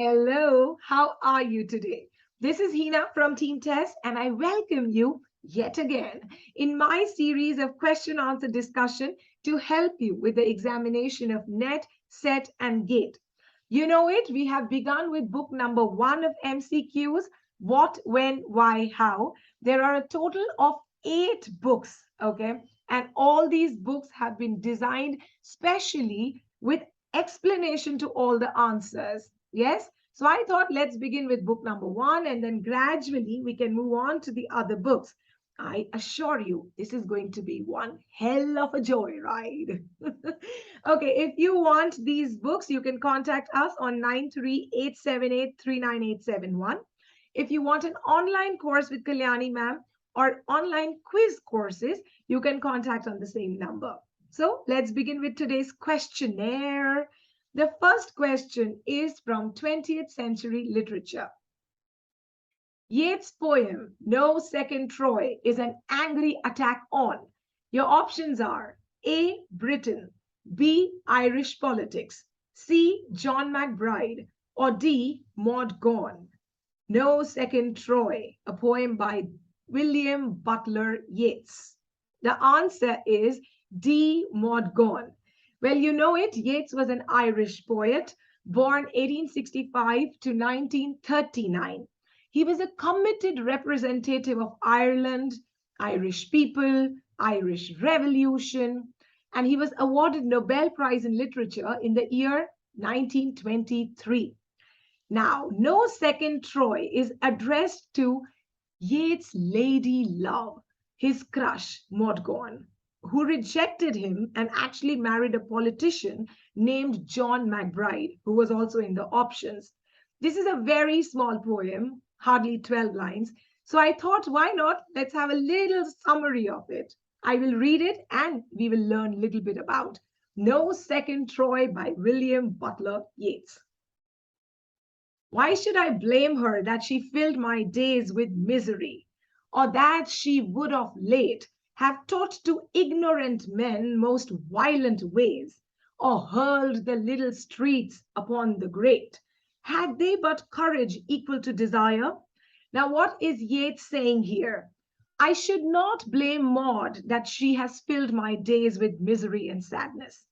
Hello, how are you today? This is Hina from Team TES, and I welcome you yet again in my series of question answer discussion to help you with the examination of NET, SET, and GATE. You know it, we have begun with book number 1 of MCQs What, When, Why, How. There are a total of 8 books, okay? And all these books have been designed specially with explanation to all the answers. Yes? So I thought let's begin with book number 1 and then gradually we can move on to the other books. I assure you, this is going to be one hell of a joyride. Okay, if you want these books, you can contact us on 9387839871. If you want an online course with Kalyani ma'am or online quiz courses, you can contact on the same number. So let's begin with today's questionnaire. The first question is from 20th century literature. Yeats' poem, No Second Troy, is an angry attack on. Your options are A. Britain, B. Irish politics, C. John McBride, or D. Maud Gonne. No Second Troy, a poem by William Butler Yeats. The answer is D. Maud Gonne. Well, you know it, Yeats was an Irish poet, born 1865 to 1939. He was a committed representative of Ireland, Irish people, Irish Revolution, and he was awarded Nobel Prize in Literature in the year 1923. Now, No Second Troy is addressed to Yeats' lady love, his crush, Maud Gonne, who rejected him and actually married a politician named John McBride, who was also in the options. This is a very small poem, hardly 12 lines. So I thought, why not? Let's have a little summary of it. I will read it and we will learn a little bit about No Second Troy by William Butler Yeats. Why should I blame her that she filled my days with misery, or that she would of late have taught to ignorant men most violent ways, or hurled the little streets upon the great, had they but courage equal to desire? Now, what is Yeats saying here? I should not blame Maud that she has filled my days with misery and sadness.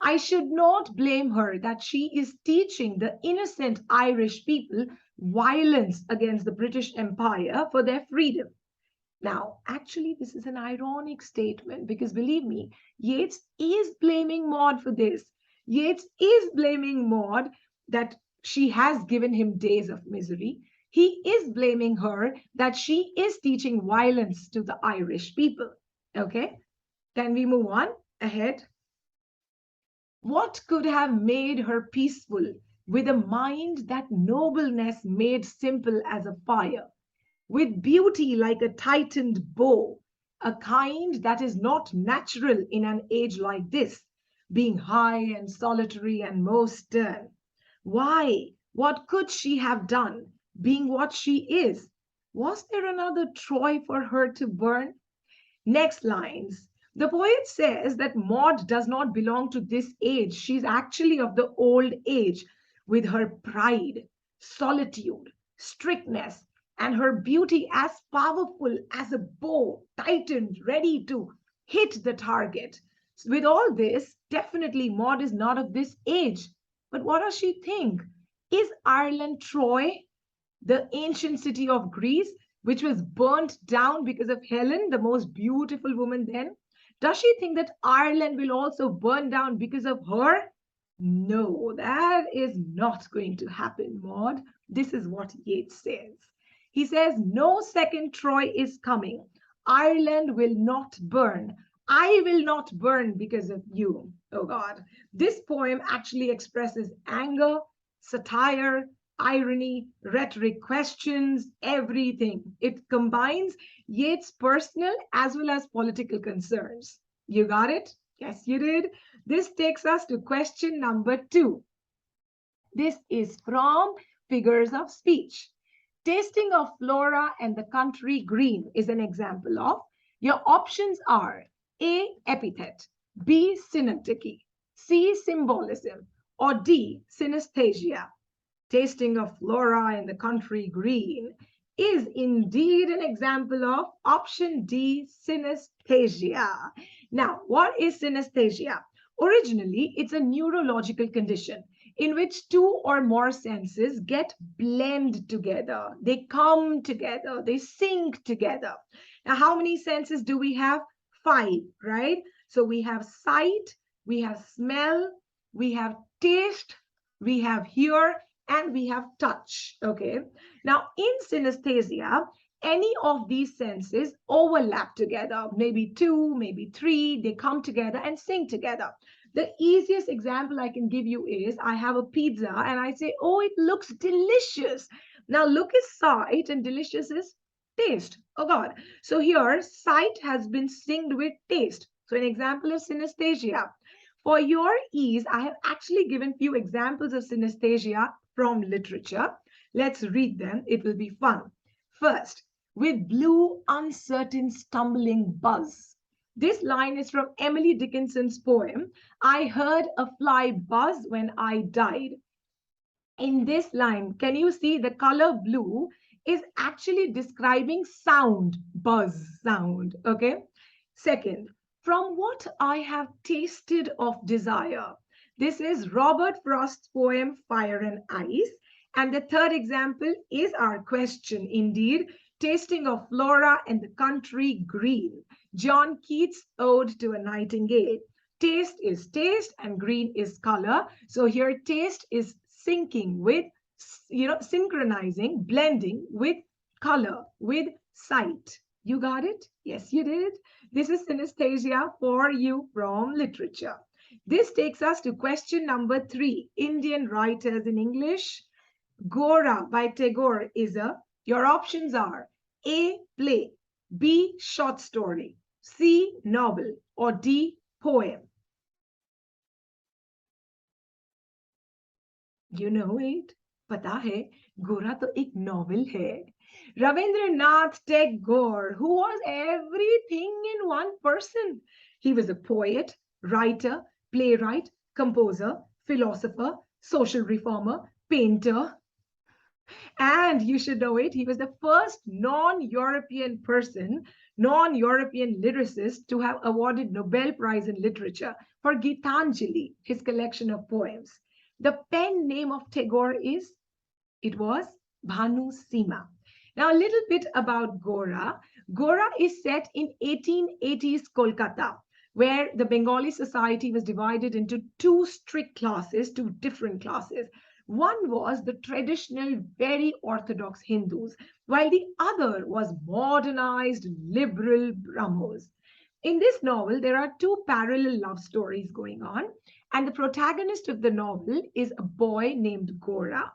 I should not blame her that she is teaching the innocent Irish people violence against the British Empire for their freedom. Now, actually, this is an ironic statement because believe me, Yeats is blaming Maud for this. Yeats is blaming Maud that she has given him days of misery. He is blaming her that she is teaching violence to the Irish people. Okay, can we move on ahead? What could have made her peaceful with a mind that nobleness made simple as a fire, with beauty like a tightened bow, a kind that is not natural in an age like this, being high and solitary and most stern? Why? What could she have done, being what she is? Was there another Troy for her to burn? Next lines. The poet says that Maud does not belong to this age. She's actually of the old age with her pride, solitude, strictness, and her beauty as powerful as a bow, tightened, ready to hit the target. With all this, definitely Maud is not of this age. But what does she think? Is Ireland Troy, the ancient city of Greece, which was burnt down because of Helen, the most beautiful woman then? Does she think that Ireland will also burn down because of her? No, that is not going to happen, Maud. This is what Yeats says. He says, No second Troy is coming. Ireland will not burn. I will not burn because of you. Oh God. This poem actually expresses anger, satire, irony, rhetoric questions, everything. It combines Yeats' personal as well as political concerns. You got it? Yes, you did. This takes us to question number 2. This is from Figures of Speech. Tasting of Flora and the Country Green is an example of. Your options are A. Epithet, B. Synecdoche, C. Symbolism, or D. Synesthesia. tasting of Flora in the country green, is indeed an example of option D, synesthesia. Now, what is synesthesia? Originally, it's a neurological condition in which two or more senses get blend together. They come together, they sync together. Now, how many senses do we have? Five, right? So we have sight, we have smell, we have taste, we have hear, and we have touch. Okay. Now, in synesthesia, any of these senses overlap together, maybe two, maybe three, they come together and sync together. The easiest example I can give you is I have a pizza and I say, oh, it looks delicious. Now, look is sight and delicious is taste. Oh, God. So here, sight has been synced with taste. So, an example is synesthesia. For your ease, I have actually given few examples of synesthesia from literature. Let's read them. It will be fun. First, with blue, uncertain, stumbling buzz. This line is from Emily Dickinson's poem, I heard a fly buzz when I died. In this line, can you see the color blue is actually describing sound, buzz sound, okay? Second, from what I have tasted of desire. This is Robert Frost's poem, Fire and Ice. And the third example is our question, indeed, tasting of Flora and the country green. John Keats' Ode to a Nightingale. Taste is taste and green is color. So here taste is syncing with, synchronizing, blending with color, with sight. You got it? Yes, you did. This is synesthesia for you from literature. This takes us to question number 3. Indian writers in English. Gora by Tagore is your options are A, play, B, short story, C, novel, or D, poem. You know it. पता है गोरा तो एक novel है. Rabindranath Tagore, who was everything in one person. He was a poet, writer, playwright, composer, philosopher, social reformer, painter. And you should know it, he was the first non-European person, non-European lyricist to have awarded Nobel Prize in Literature for Gitanjali, his collection of poems. The pen name of Tagore was Bhanu Sima. Now, a little bit about Gora. Gora is set in 1880s Kolkata, where the Bengali society was divided into two strict classes, two different classes. One was the traditional, very orthodox Hindus, while the other was modernized, liberal Brahmos. In this novel, there are two parallel love stories going on, and the protagonist of the novel is a boy named Gora.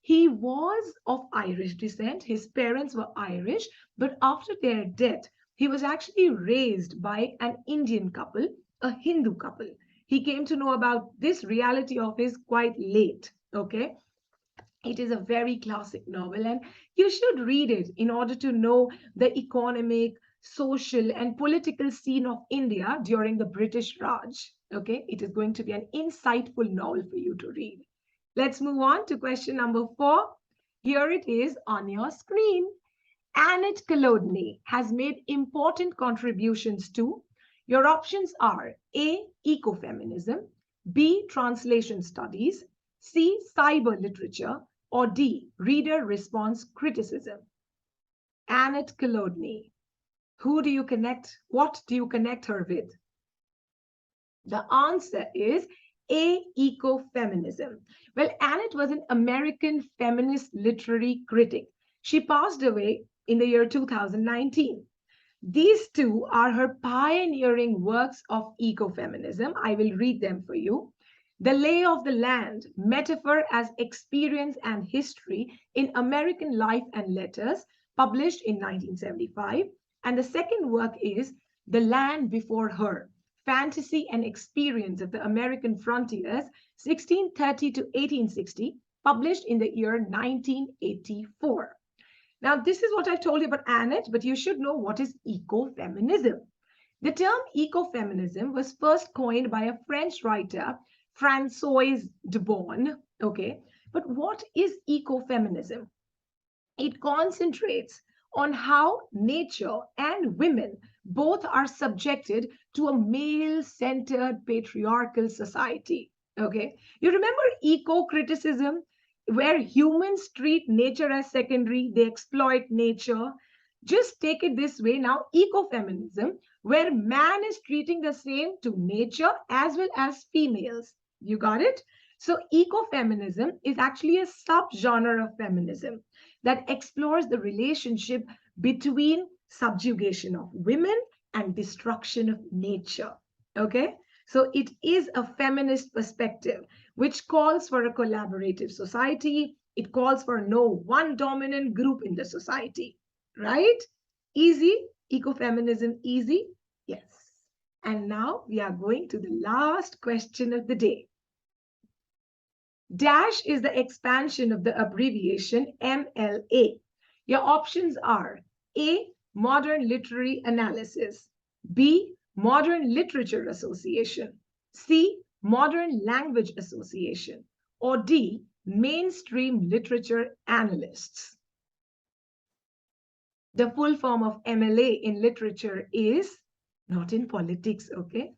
He was of Irish descent. His parents were Irish, but after their death, he was actually raised by an Indian couple, a Hindu couple. He came to know about this reality of his quite late. Okay, it is a very classic novel and you should read it in order to know the economic, social, and political scene of India during the British Raj. Okay, it is going to be an insightful novel for you to read. Let's move on to question number 4. Here it is on your screen. Annette Kolodny has made important contributions to, your options are A, ecofeminism, B, translation studies, C, cyber literature, or D, reader response criticism. Annette Kolodny. Who do you connect? What do you connect her with? The answer is A, ecofeminism. Well, Annette was an American feminist literary critic. She passed away in the year 2019. These two are her pioneering works of ecofeminism. I will read them for you. The Lay of the Land, Metaphor as Experience and History in American Life and Letters, published in 1975. And the second work is The Land Before Her, Fantasy and Experience of the American Frontiers, 1630 to 1860, published in the year 1984. Now, this is what I told you about Annette, but you should know what is ecofeminism. The term ecofeminism was first coined by a French writer, Françoise de Beaune, Okay, but what is ecofeminism? It concentrates on how nature and women both are subjected to a male centered patriarchal society. Okay, you remember eco criticism, where humans treat nature as secondary, they exploit nature. Just take it this way now, ecofeminism, where man is treating the same to nature as well as females. You got it? So, ecofeminism is actually a subgenre of feminism that explores the relationship between subjugation of women and destruction of nature. Okay? So it is a feminist perspective which calls for a collaborative society. It calls for no one dominant group in the society. Right? Easy? Ecofeminism easy? Yes. And now we are going to the last question of the day. Dash is the expansion of the abbreviation MLA. Your options are A. Modern Literary Analysis, B. Modern Literature Association, C. Modern Language Association, or D. Mainstream Literature Analysts. The full form of MLA in literature is not in politics, okay?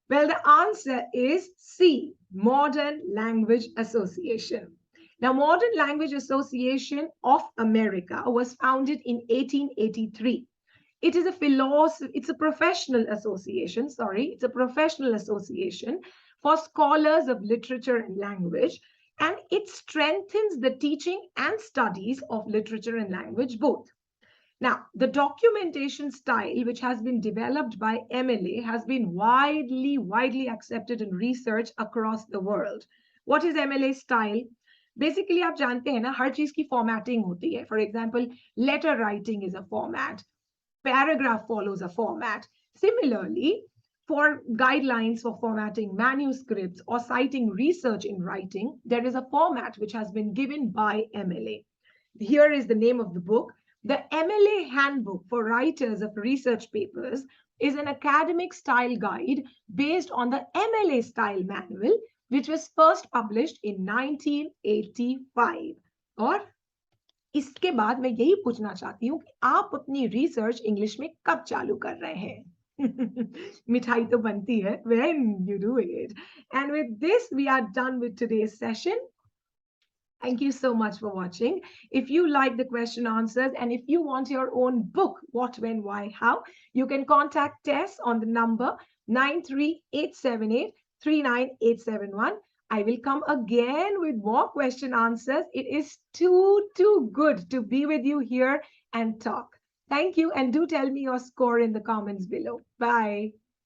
Well, the answer is C, Modern Language Association. Now, Modern Language Association of America was founded in 1883. It is a it's a professional association, it's a professional association for scholars of literature and language, and it strengthens the teaching and studies of literature and language both. Now, the documentation style, which has been developed by MLA, has been widely accepted in research across the world. What is MLA style? Basically, आप जानते हैं ना, हर चीज की formatting होती है. For example, letter writing is a format. Paragraph follows a format. Similarly, for guidelines for formatting manuscripts or citing research in writing, there is a format which has been given by MLA. Here is the name of the book. The MLA Handbook for Writers of Research Papers is an academic style guide based on the MLA style manual, which was first published in 1985. और इसके बाद मैं यही पूछना चाहती हूँ कि आप अपनी रिसर्च इंग्लिश में कब चालू कर रहे हैं? मिठाई तो बनती है when you do it. And with this, we are done with today's session. Thank you so much for watching. If you like the question answers and if you want your own book, What, When, Why, How, you can contact TES on the number 93878 I will come again with more question answers. It is too good to be with you here and talk. Thank you, and do tell me your score in the comments below. Bye.